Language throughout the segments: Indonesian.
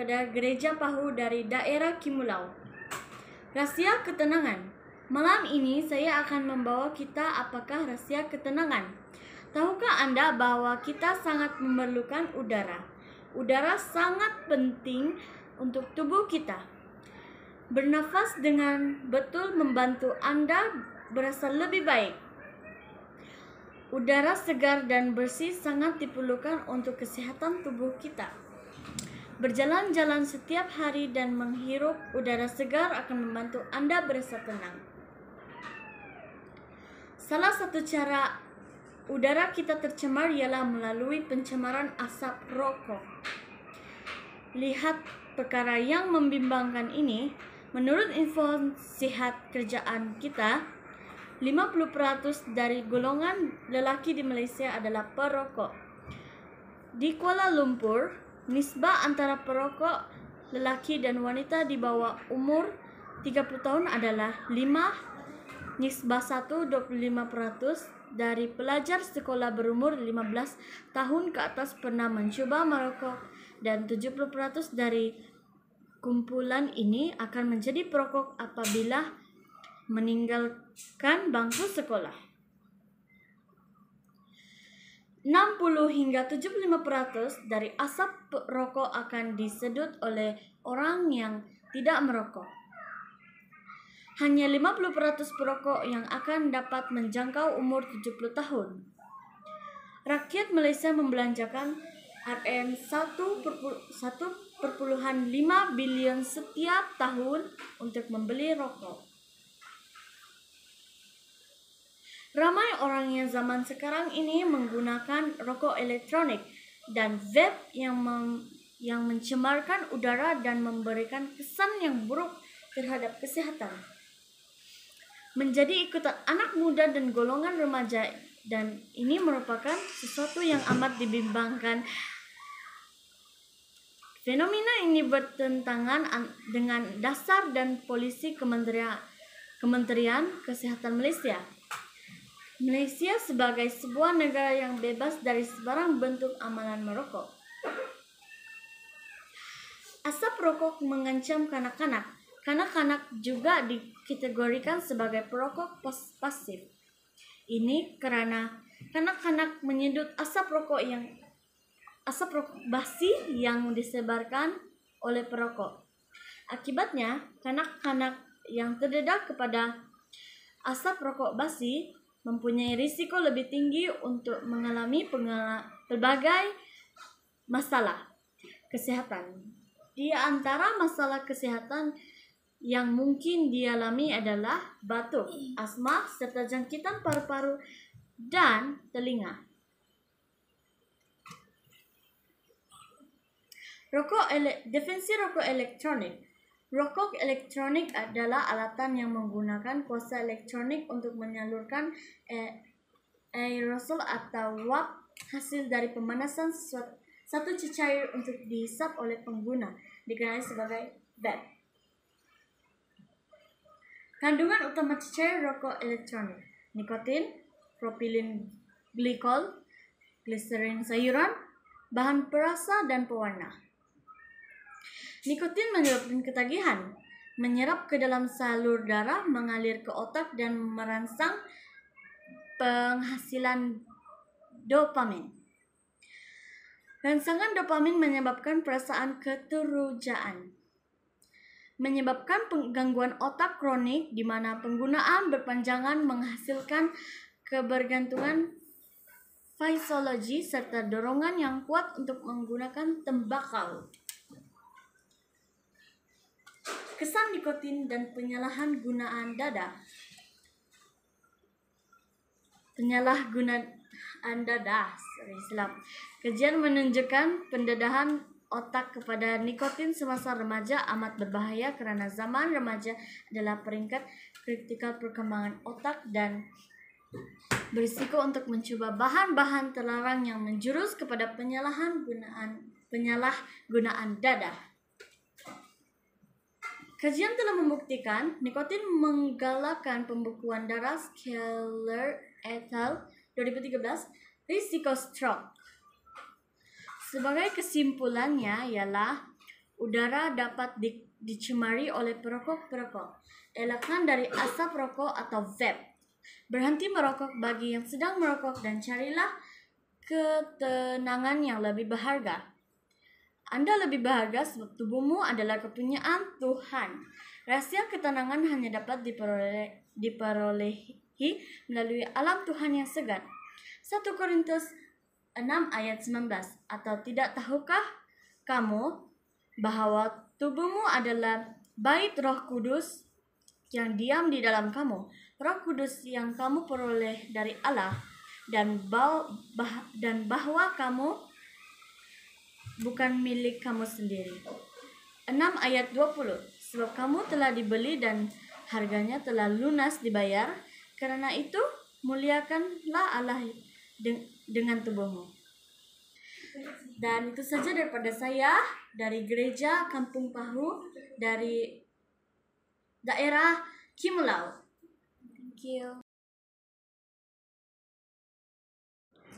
daripada Gereja Pahu dari daerah Kimulau. Rahasia ketenangan. Malam ini saya akan membawa kita apakah rahasia ketenangan. Tahukah Anda bahwa kita sangat memerlukan udara? Udara sangat penting untuk tubuh kita. Bernafas dengan betul membantu Anda berasa lebih baik. Udara segar dan bersih sangat diperlukan untuk kesehatan tubuh kita. Berjalan-jalan setiap hari dan menghirup udara segar akan membantu Anda berasa tenang. Salah satu cara udara kita tercemar ialah melalui pencemaran asap rokok. Lihat perkara yang membimbangkan ini. Menurut info sihat kerjaan kita, 50% dari golongan lelaki di Malaysia adalah perokok. Di Kuala Lumpur, nisbah antara perokok lelaki dan wanita di bawah umur 30 tahun adalah 5:1, 25% dari pelajar sekolah berumur 15 tahun ke atas pernah mencuba merokok dan 70% dari kumpulan ini akan menjadi perokok apabila meninggalkan bangku sekolah. 60 hingga 75% dari asap rokok akan disedot oleh orang yang tidak merokok. Hanya 50% perokok yang akan dapat menjangkau umur 70 tahun. Rakyat Malaysia membelanjakan RM1.5 bilion setiap tahun untuk membeli rokok. Ramai orang yang zaman sekarang ini menggunakan rokok elektronik dan vape yang mencemarkan udara dan memberikan kesan yang buruk terhadap kesehatan. Menjadi ikutan anak muda dan golongan remaja, dan ini merupakan sesuatu yang amat dibimbangkan. Fenomena ini bertentangan dengan dasar dan polisi Kementerian Kesehatan Malaysia. Malaysia sebagai sebuah negara yang bebas dari sebarang bentuk amalan merokok. Asap rokok mengancam kanak-kanak. Kanak-kanak juga dikategorikan sebagai perokok pasif. Ini karena kanak-kanak menyedot asap rokok basi yang disebarkan oleh perokok. Akibatnya, kanak-kanak yang terdedah kepada asap rokok basi mempunyai risiko lebih tinggi untuk mengalami pelbagai masalah kesehatan. Di antara masalah kesehatan yang mungkin dialami adalah batuk, asma, serta jangkitan paru-paru dan telinga. Definisi rokok elektronik. Rokok elektronik adalah alatan yang menggunakan kuasa elektronik untuk menyalurkan aerosol atau uap hasil dari pemanasan satu cecair untuk dihisap oleh pengguna, dikenali sebagai vape. Kandungan utama cecair rokok elektronik: nikotin, propilin glikol, gliserin sayuran, bahan perasa, dan pewarna. Nikotin menyebabkan ketagihan, menyerap ke dalam salur darah, mengalir ke otak, dan merangsang penghasilan dopamin. Rangsangan dopamin menyebabkan perasaan keterujaan, menyebabkan gangguan otak kronik di mana penggunaan berpanjangan menghasilkan kebergantungan fisiologi serta dorongan yang kuat untuk menggunakan tembakau. Kesan nikotin dan penyalahgunaan dada. Kajian menunjukkan pendedahan otak kepada nikotin semasa remaja amat berbahaya kerana zaman remaja adalah peringkat kritikal perkembangan otak dan berisiko untuk mencuba bahan-bahan terlarang yang menjurus kepada penyalahgunaan dada. Kajian telah membuktikan nikotin menggalakkan pembekuan darah. Skeller et al. 2013, risiko stroke. Sebagai kesimpulannya ialah Udara dapat dicemari oleh perokok-perokok. Elakkan dari asap rokok atau vape. Berhenti merokok bagi yang sedang merokok dan carilah ketenangan yang lebih berharga. Anda lebih berharga sebab tubuhmu adalah kepunyaan Tuhan. Rahasia ketenangan hanya dapat diperolehi melalui alam Tuhan yang segar. 1 Korintus 6 ayat 19. Atau tidak tahukah kamu bahwa tubuhmu adalah bait Roh Kudus yang diam di dalam kamu, Roh Kudus yang kamu peroleh dari Allah, dan bahwa kamu bukan milik kamu sendiri. 6 ayat 20. Sebab kamu telah dibeli dan harganya telah lunas dibayar, karena itu muliakanlah Allah dengan tubuhmu. Dan itu saja daripada saya dari Gereja Kampung Pahu dari daerah Kimulau. Thank you.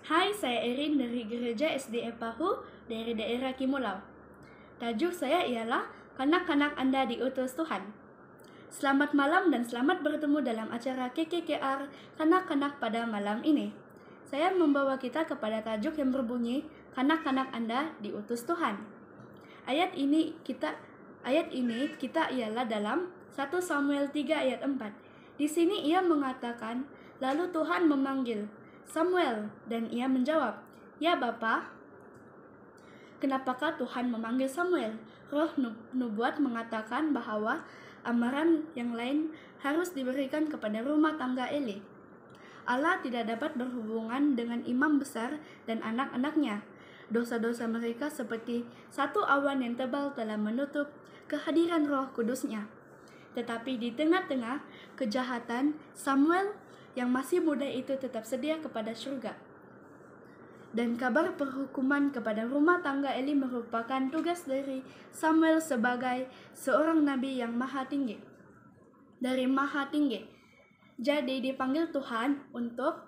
Hai, saya Erin dari Gereja SDA Pahu dari daerah Kimulau. Tajuk saya ialah Kanak-kanak Anda diutus Tuhan. Selamat malam dan selamat bertemu dalam acara KKKR Kanak-kanak pada malam ini. Saya membawa kita kepada tajuk yang berbunyi Kanak-kanak Anda diutus Tuhan. Ayat ini kita ialah dalam 1 Samuel 3 ayat 4. Di sini ia mengatakan, lalu Tuhan memanggil Samuel dan ia menjawab, "Ya Bapa." Kenapakah Tuhan memanggil Samuel? Roh nubuat mengatakan bahwa amaran yang lain harus diberikan kepada rumah tangga Eli. Allah tidak dapat berhubungan dengan imam besar dan anak-anaknya. Dosa-dosa mereka seperti satu awan yang tebal telah menutup kehadiran Roh Kudusnya. Tetapi di tengah-tengah kejahatan, Samuel yang masih muda itu tetap sedia kepada surga. Dan kabar perhukuman kepada rumah tangga Eli merupakan tugas dari Samuel sebagai seorang nabi yang maha tinggi. Dari maha tinggi. Jadi dipanggil Tuhan untuk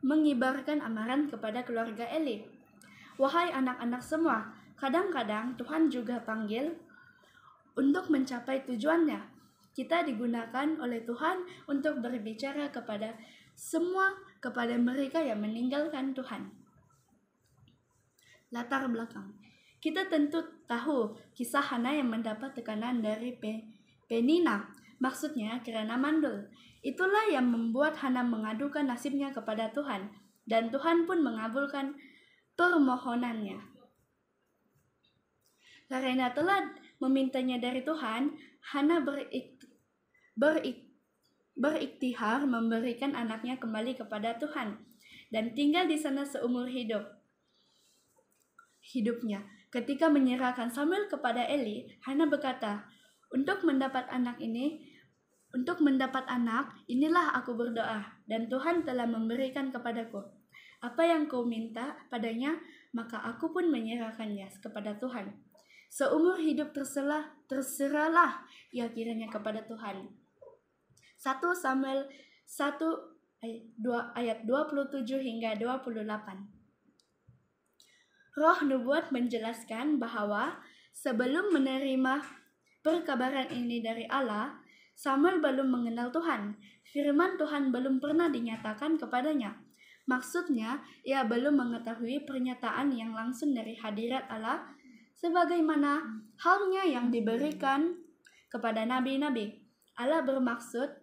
mengibarkan amaran kepada keluarga Eli. Wahai anak-anak semua, kadang-kadang Tuhan juga panggil untuk mencapai tujuannya. Kita digunakan oleh Tuhan untuk berbicara kepada mereka yang meninggalkan Tuhan. Latar belakang. Kita tentu tahu kisah Hana yang mendapat tekanan dari Penina. Maksudnya karena mandul. Itulah yang membuat Hana mengadukan nasibnya kepada Tuhan. Dan Tuhan pun mengabulkan permohonannya. Karena telah memintanya dari Tuhan, Hana beriktihar memberikan anaknya kembali kepada Tuhan dan tinggal di sana seumur hidupnya. Ketika menyerahkan Samuel kepada Eli, Hana berkata, untuk mendapat anak, inilah aku berdoa, dan Tuhan telah memberikan kepadaku. Apa yang kau minta padanya, maka aku pun menyerahkannya kepada Tuhan. Seumur hidup terserahlah ia kiranya kepada Tuhan. 1 Samuel 1 ayat 27 hingga 28. Roh nubuat menjelaskan bahwa sebelum menerima perkabaran ini dari Allah, Samuel belum mengenal Tuhan. Firman Tuhan belum pernah dinyatakan kepadanya. Maksudnya, ia belum mengetahui pernyataan yang langsung dari hadirat Allah sebagaimana halnya yang diberikan kepada nabi-nabi. Allah bermaksud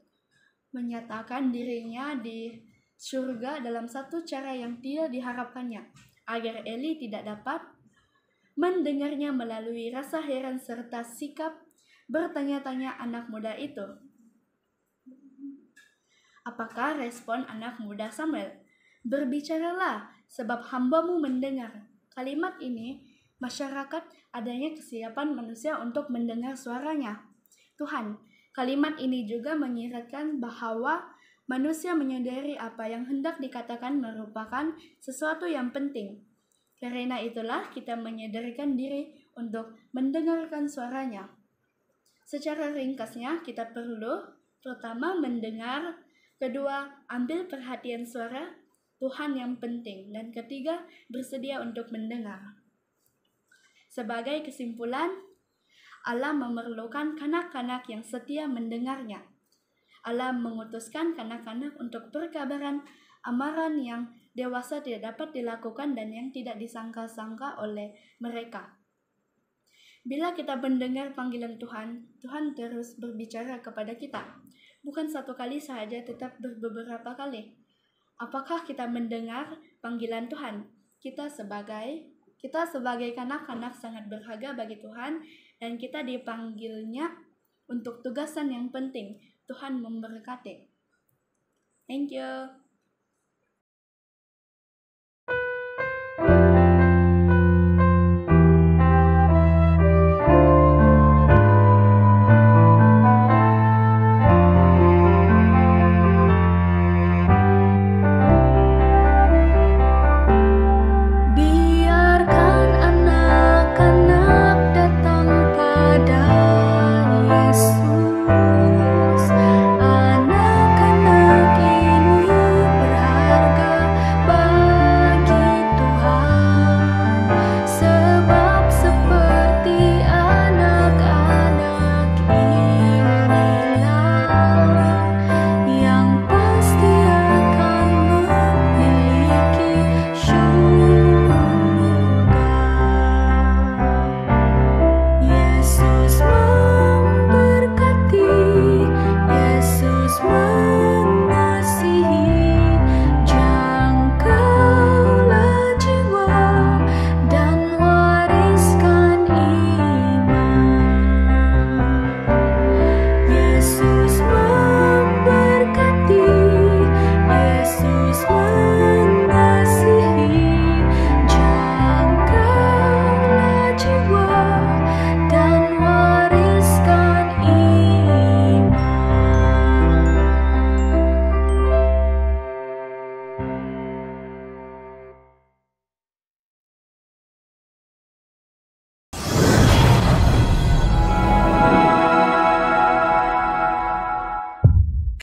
menyatakan dirinya di surga dalam satu cara yang tidak diharapkannya, agar Eli tidak dapat mendengarnya melalui rasa heran serta sikap bertanya-tanya anak muda itu. Apakah respon anak muda Samuel? Berbicaralah, sebab hambamu mendengar. Kalimat ini, masyarakat adanya kesiapan manusia untuk mendengar suaranya. Tuhan, kalimat ini juga menyiratkan bahwa manusia menyadari apa yang hendak dikatakan merupakan sesuatu yang penting. Karena itulah kita menyadarkan diri untuk mendengarkan suaranya. Secara ringkasnya, kita perlu pertama mendengar, kedua ambil perhatian suara Tuhan yang penting, dan ketiga bersedia untuk mendengar. Sebagai kesimpulan, Allah memerlukan kanak-kanak yang setia mendengarnya. Allah mengutuskan kanak-kanak untuk perkabaran amaran yang dewasa tidak dapat dilakukan dan yang tidak disangka-sangka oleh mereka. Bila kita mendengar panggilan Tuhan, Tuhan terus berbicara kepada kita. Bukan satu kali saja, tetap beberapa kali. Apakah kita mendengar panggilan Tuhan? Kita sebagai kanak-kanak sangat berharga bagi Tuhan dan kita dipanggilnya untuk tugasan yang penting. Tuhan memberkati. Thank you.